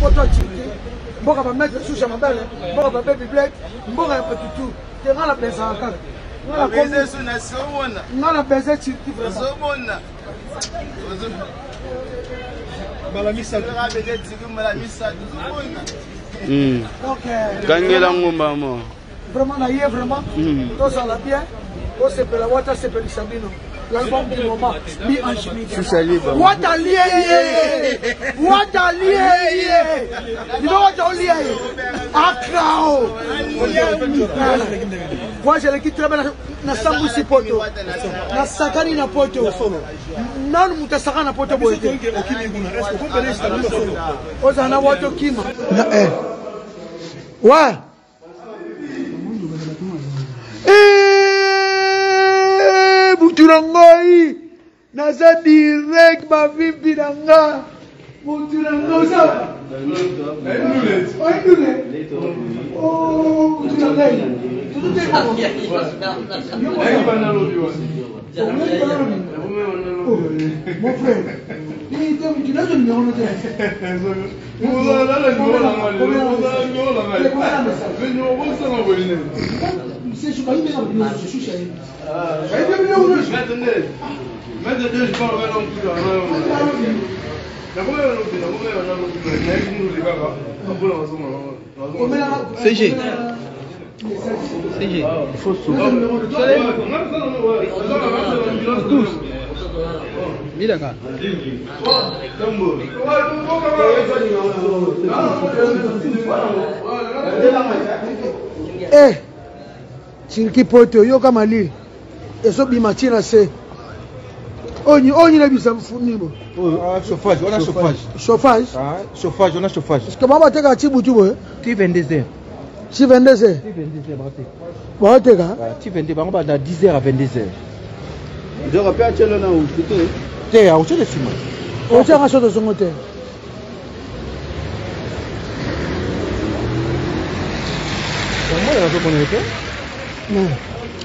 poto chiki mboka ba mettre sous ma belle mboka ba baby black mboka ya petit te ngala pesa kaka ngala baiser sur nationona ngala baiser chiki vraiment bala misa ngala baiser chiki mala misa donc gangela ngomba mo vraiment na yé vraiment tout ça la bien on se peut la wata se peut Sabino l'album du moment mi en chimie what a lié you know what a lié akrao moi je l'équipe très bien na sambu si poto na sakani na poto non mutasaka na poto boye ozana wato kima ouais Muturangai naza direct ma vimbi nanga Muturangai ça oh Muturangai mon frère tu n'as jamais honte c'est je vais CG. Eh, Chinki poto yo kama li. Eso bimatina se. Onyi na bisa mfuni bo. Chauffage, on a chauffage. Chauffage? Ah, chauffage, on a chauffage. Est-ce que maman teka chibutu bo? Tu vends des heures. Tu vends des heures? Tu vends des heures, brate. Bon teka. Tu vends des bango de 10 heures à 22 heures. Je rappelle que là où c'était. T'es à autre de ciment. On tient à ce de son hôtel. Comment on a fait qu'on était? Non.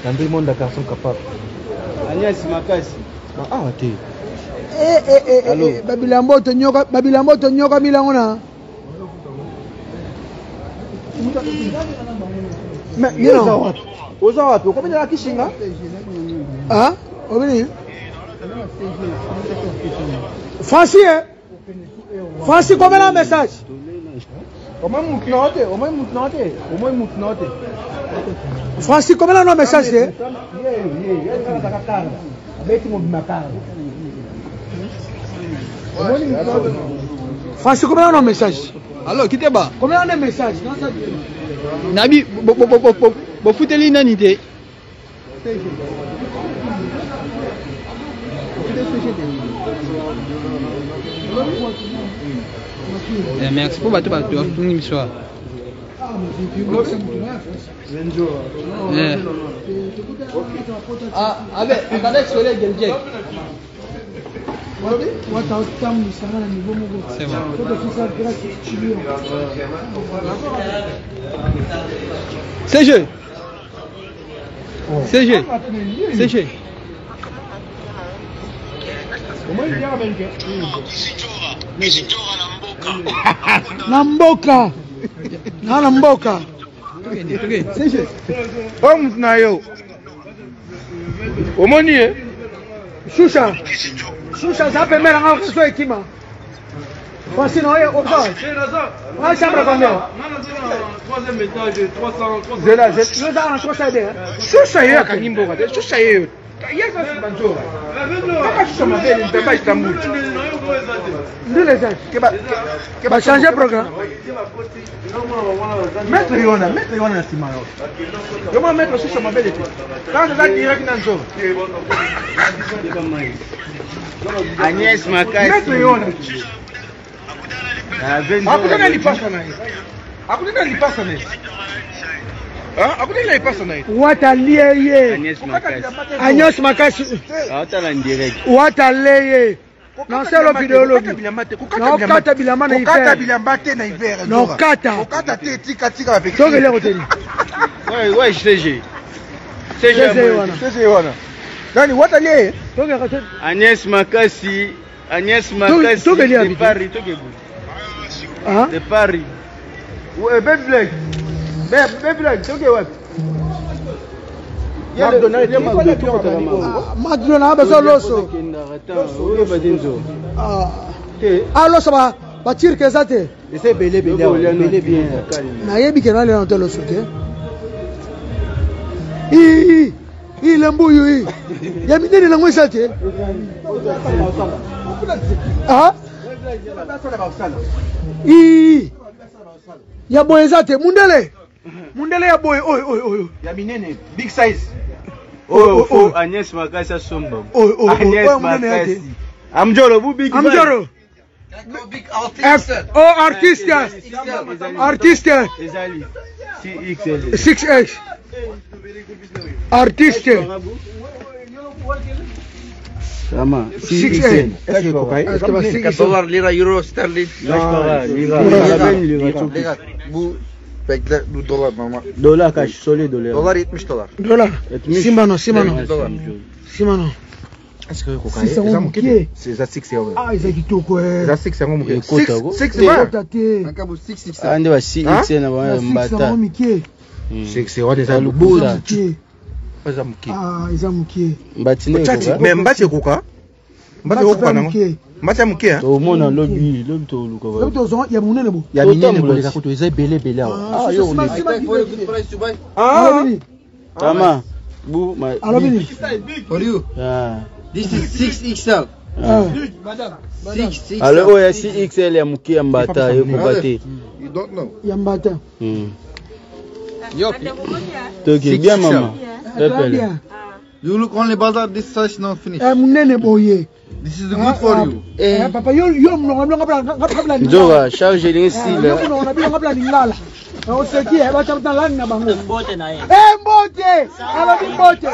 André monde Dakar sont capables. Agnès Makasi. Ah, t'es. Babilambo to nyoka milango na. Mais you know. Oza wapi? Uko mwenye kishinga? Ah? Obini? Francis combien un message? Francis combien un message? Francis combien un message? Alors, qui t'es bas? Combien un message? Nabi, bo futeli nanité. Merci pour battre tout le soir. Ah, avec sur les Gelgek. C'est bon. CG. Namboka. Vamos na yo. Omoni eh? Shusha, ça peut mettre en question équipement. Voici non, au cas. Ah, chambre combien? Troisième étage, 300. Nous avons 300 idées. Shusha yo kanimboka. Shusha yo. Yaka sibanjora. Kaka shusha mabele mpemba Istanbul. Nous les gens. Que va changer programme. Maître Yona na sima yo. Comment mettre shusha mabele te? Quand ça direct na nzo. Agnès Makasi. Maître Yona. Akutana lipasa na ye. Ah, akutana lipasa na ye. What a lié. Agnès Makasi. Atala direct. What a lié. Non, c'est le vidéologie. Non, kata bilamba na hiver. Kata bilamba te na hiver. Non, kata. Kata te tika avec. Donc il est retenu. Ouais, CG. CG wana. Nani what a lié? Agnès Makasi. Paris, De Paris. Ouais, Baby Black. Baby Black, c'est ok, ouais. McDonald, besoin l'osso. Ah, l'osso va tirer que ça te. C'est belé bien. Nayebi que n'allait entendre l'osso. Il est beau, il y a mis des langues ça te. Ah? Il y a boy ça te. Mundele ya boy. Ya minene, big size. Oh, Agnès Makassa Somba. Agnès Makassa. Amjoro, vous big. Amjoro. Artiste. Ezali. 6XL. 6X. Artiste. Sama. 6X. Est-ce que $, lira, euro, sterlin. Lira. Bu bekle bu dolar normal. Dolar kaç? Söyle dolar. Dolar $70. Dolar. Simano. $70. Est-ce que vous C'est ça mukie. C'est ça 6 euros. Ah, ils ont dit tout quoi. C'est ça 6 euros mukie. 6 euros. Nakabu 6 Ande wa 6XL na bana mbata. 6 euros déjà le beau là. Ah, ils ont mukie. Mbatine ko. Mais mbate koka. Mbate koka na. Mbate mukie hein. To mona lobby to luka ba. Lobby to zo ya munene bo. Ya minene ko leka ko to eza belé. Ah, yo on est. Ah. Tama. Bu ma. For you. Ah. This is 6XL. Madame. 6. Alors oya 6XL ya mukia mbata yo kubate. You don't know. Yambata. Toki bien mama. Pepele. You look only bazaar this size not finished. Munene boye. This is good for you. Papa yo mnonga ngapla ni. Njoka charge ni style. Yo mnonga ngapla ni ngala. On se qui est battre dans l'âne na bango. Mbote na ye. Mbote. Alors mbote.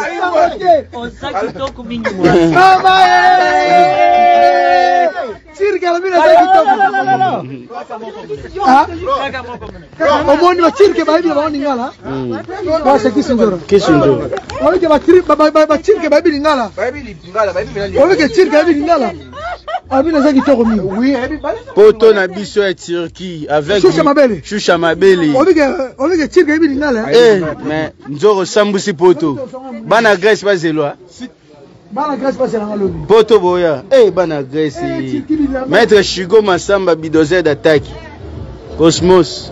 On sac kitoko mingi mo. Mama Cirque la mina za kitoko. Ah. Omoni wa cirque ba hivi baoni ngala. Basi kisinjoro. Kisinjoro. Oike ba cirque ba hivi ngala. Oike cirque ba hivi ngala. Abina za kitoko mingi. Oui, poto na biso ya Turquie avec Choucha Mabele. Oike cirque ba hivi ngala. Mais nzoro sambusi poto. Bana Grèce ba zelwa. Bana Grèce pas na ngalobi. Poto boya. Bana Grèce. Maître Chigo Massamba Bidozer d'attaque. Cosmos.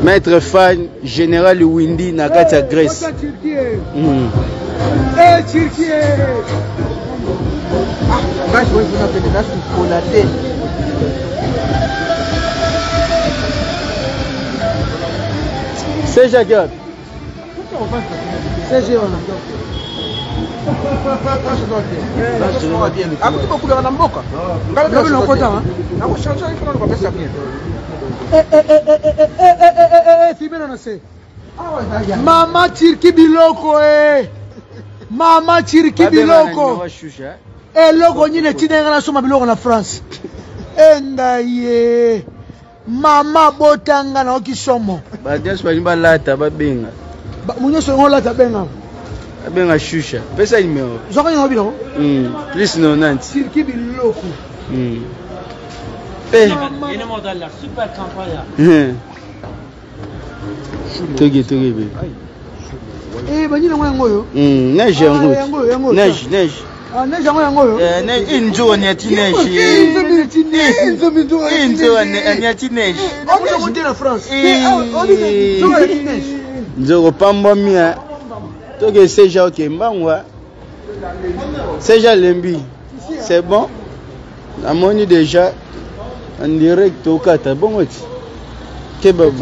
Maître Fan Général Windy na kati ya Grèce. Turquie. Quand je vois une pénétration pour la tête. C'est Jacques. C'est Géona. Mama Turquie biloko Mama Turquie biloko. Eloko nyine tinenga na soma biloko na France. Endaye. Mama botanga na okisomo. Ba dias ba limba lata ba benga. Munyo so ngola ta benga. Benga shusha. Pesa numéro. Zoko nyo biloko. Plus 90. Turquie biloko. Yene modèle là super campagne. Togi be. Banyina ngoyo. Neige yango. Neige. Ah, neige yango yo. Neige injo nyati neige. Injo nyati neige. On monter en France. Nzoro pambo mia. Toge seja ok mbangwa. Seja lembi. C'est bon. La monnaie déjà en direct au kata bon oti. Kebab.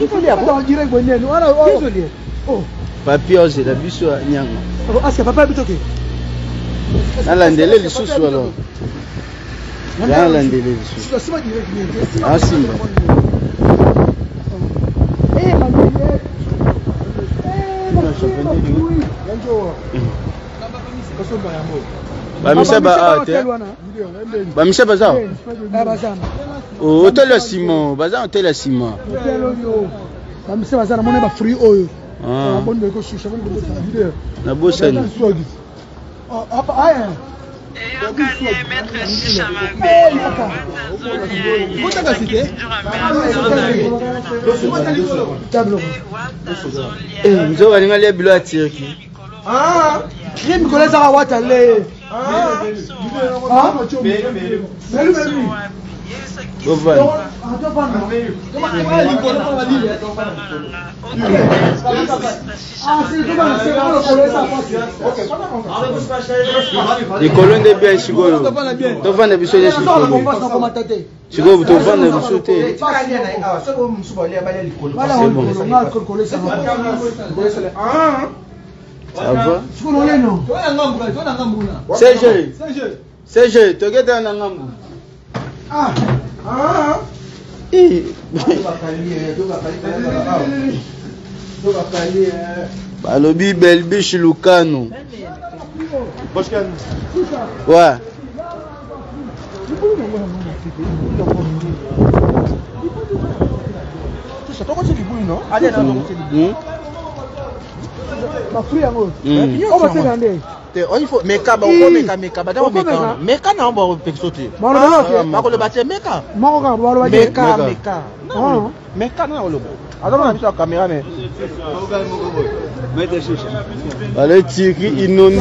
Il faut dire en direct bonne. Voilà. Oh. Papier c'est la biso nyanga. Est-ce que papa bitoke? Nalandele lisusu alors. Nalandele lisusu. Ah simba. Bamisa ba ate. Bamisa baza. Oh, hôtel Simon, baza hôtel Simon. Bamisa baza na mona ba fruit oyo. Ah. Bonne ko shusha bonne ko Na bosani. Apa aya. Nzo balinga lia bilo ya Turquie. Ah, je me connais ça à Waterloo. Ah, les colonnes de bien Chigoyo. Tu vas ne plus soigner Chigoyo. Chigoyo, tu vas ne plus sauter. Ça va? CG, tu regardes un angambu. Ah, ah. Balobi Belbiche Lucano. Ouais. Il faut meka ba ko meka ba da meka na ba pexote ba ko le batie meka meka na lo adama na biso caméra mais allez Thierry inondé